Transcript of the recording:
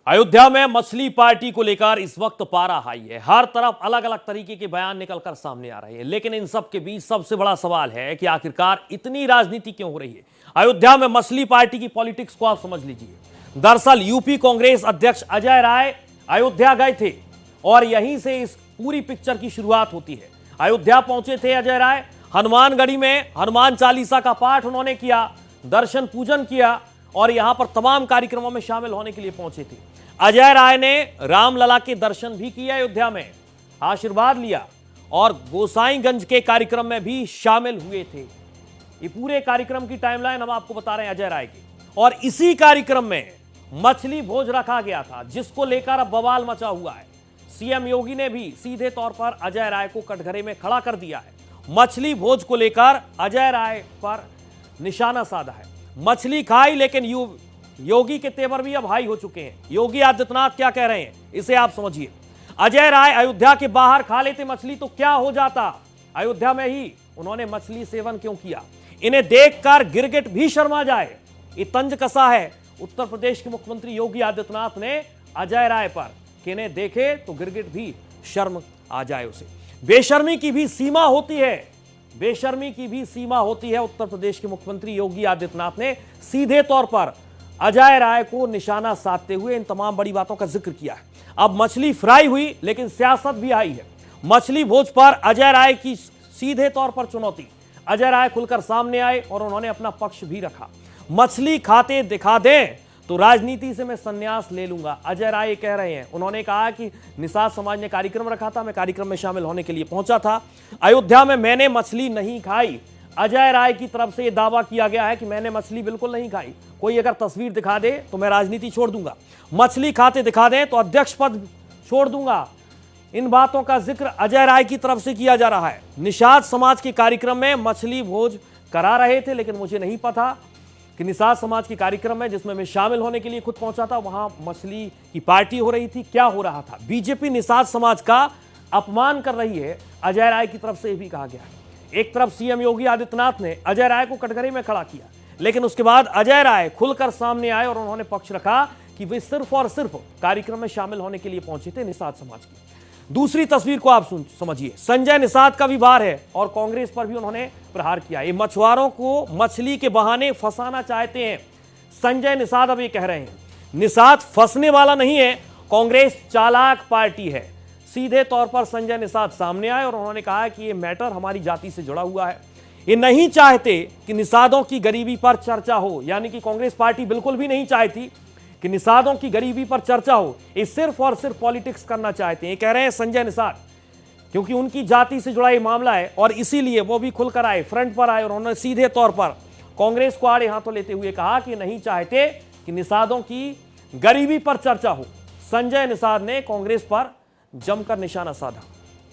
अयोध्या में मछली पार्टी को लेकर इस वक्त पारा हाई है। हर तरफ अलग अलग तरीके के बयान निकलकर सामने आ रहे हैं, लेकिन इन सब के बीच सबसे बड़ा सवाल है कि आखिरकार इतनी राजनीति क्यों हो रही है। अयोध्या में मछली पार्टी की पॉलिटिक्स को आप समझ लीजिए। दरअसल यूपी कांग्रेस अध्यक्ष अजय राय अयोध्या गए थे और यहीं से इस पूरी पिक्चर की शुरुआत होती है। अयोध्या पहुंचे थे अजय राय, हनुमानगढ़ी में हनुमान चालीसा का पाठ उन्होंने किया, दर्शन पूजन किया और यहां पर तमाम कार्यक्रमों में शामिल होने के लिए पहुंचे थे। अजय राय ने रामलला के दर्शन भी किए, अयोध्या में आशीर्वाद लिया और गोसाईगंज के कार्यक्रम में भी शामिल हुए थे। ये पूरे कार्यक्रम की टाइमलाइन हम आपको बता रहे हैं अजय राय की। और इसी कार्यक्रम में मछली भोज रखा गया था, जिसको लेकर अब बवाल मचा हुआ है। सीएम योगी ने भी सीधे तौर पर अजय राय को कटघरे में खड़ा कर दिया है। मछली भोज को लेकर अजय राय पर निशाना साधा है। मछली खाई, लेकिन योगी के तेवर भी अब हाई हो चुके हैं। योगी आदित्यनाथ क्या कह रहे हैं, इसे आप समझिए। अजय राय अयोध्या के बाहर खा लेते मछली तो क्या हो जाता, अयोध्या में ही उन्होंने मछली सेवन क्यों किया। इन्हें देखकर गिरगिट भी शर्मा जाए, ये तंज कसा है उत्तर प्रदेश के मुख्यमंत्री योगी आदित्यनाथ ने अजय राय पर कि इन्हें देखे तो गिरगिट भी शर्म आ जाए उसे। बेशर्मी की भी सीमा होती है, बेशर्मी की भी सीमा होती है। उत्तर प्रदेश के मुख्यमंत्री योगी आदित्यनाथ ने सीधे तौर पर अजय राय को निशाना साधते हुए इन तमाम बड़ी बातों का जिक्र किया है। अब मछली फ्राई हुई, लेकिन सियासत भी आई है। मछली भोज पर अजय राय की सीधे तौर पर चुनौती। अजय राय खुलकर सामने आए और उन्होंने अपना पक्ष भी रखा। मछली खाते दिखा दें तो राजनीति से मैं संन्यास ले लूंगा, अजय राय कह रहे हैं। उन्होंने कहा कि निषाद समाज ने कार्यक्रम रखा था, मैं कार्यक्रम में शामिल होने के लिए पहुंचा था। अयोध्या में मैंने मछली नहीं खाई। अजय राय की तरफ से यह दावा किया गया है कि मैंने मछली बिल्कुल नहीं खाई। कोई अगर तस्वीर दिखा दे तो मैं राजनीति छोड़ दूंगा, मछली खाते दिखा दें तो अध्यक्ष पद छोड़ दूंगा। इन बातों का जिक्र अजय राय की तरफ से किया जा रहा है। निषाद समाज के कार्यक्रम में मछली भोज करा रहे थे, लेकिन मुझे नहीं पता कि निषाद समाज के कार्यक्रम में, जिसमें मैं शामिल होने के लिए खुद पहुंचा था, वहां मछली की पार्टी हो रही थी। क्या हो रहा था? बीजेपी निषाद समाज का अपमान कर रही है, अजय राय की तरफ से यह भी कहा गया है। एक तरफ सीएम योगी आदित्यनाथ ने अजय राय को कटघरे में खड़ा किया, लेकिन उसके बाद अजय राय खुलकर सामने आए और उन्होंने पक्ष रखा कि वे सिर्फ और सिर्फ कार्यक्रम में शामिल होने के लिए पहुंचे थे निषाद समाज की। दूसरी तस्वीर को आप समझिए। संजय निषाद का भी वार है और कांग्रेस पर भी उन्होंने प्रहार किया। ये मछुआरों को मछली के बहाने फंसाना चाहते हैं, संजय निषाद अब ये कह रहे हैं। निषाद फंसने वाला नहीं है, कांग्रेस चालाक पार्टी है। सीधे तौर पर संजय निषाद सामने आए और उन्होंने कहा कि ये मैटर हमारी जाति से जुड़ा हुआ है। ये नहीं चाहते कि निषादों की गरीबी पर चर्चा हो, यानी कि कांग्रेस पार्टी बिल्कुल भी नहीं चाहती कि निषादों की गरीबी पर चर्चा हो। ये सिर्फ और सिर्फ पॉलिटिक्स करना चाहते हैं, ये कह रहे हैं संजय निषाद, क्योंकि उनकी जाति से जुड़ा ये मामला है और इसीलिए वो भी खुलकर आए, फ्रंट पर आए और उन्होंने सीधे तौर पर कांग्रेस को आड़े हाथों लेते हुए कहा कि नहीं चाहते कि निषादों की गरीबी पर चर्चा हो। संजय निषाद ने कांग्रेस पर जमकर निशाना साधा।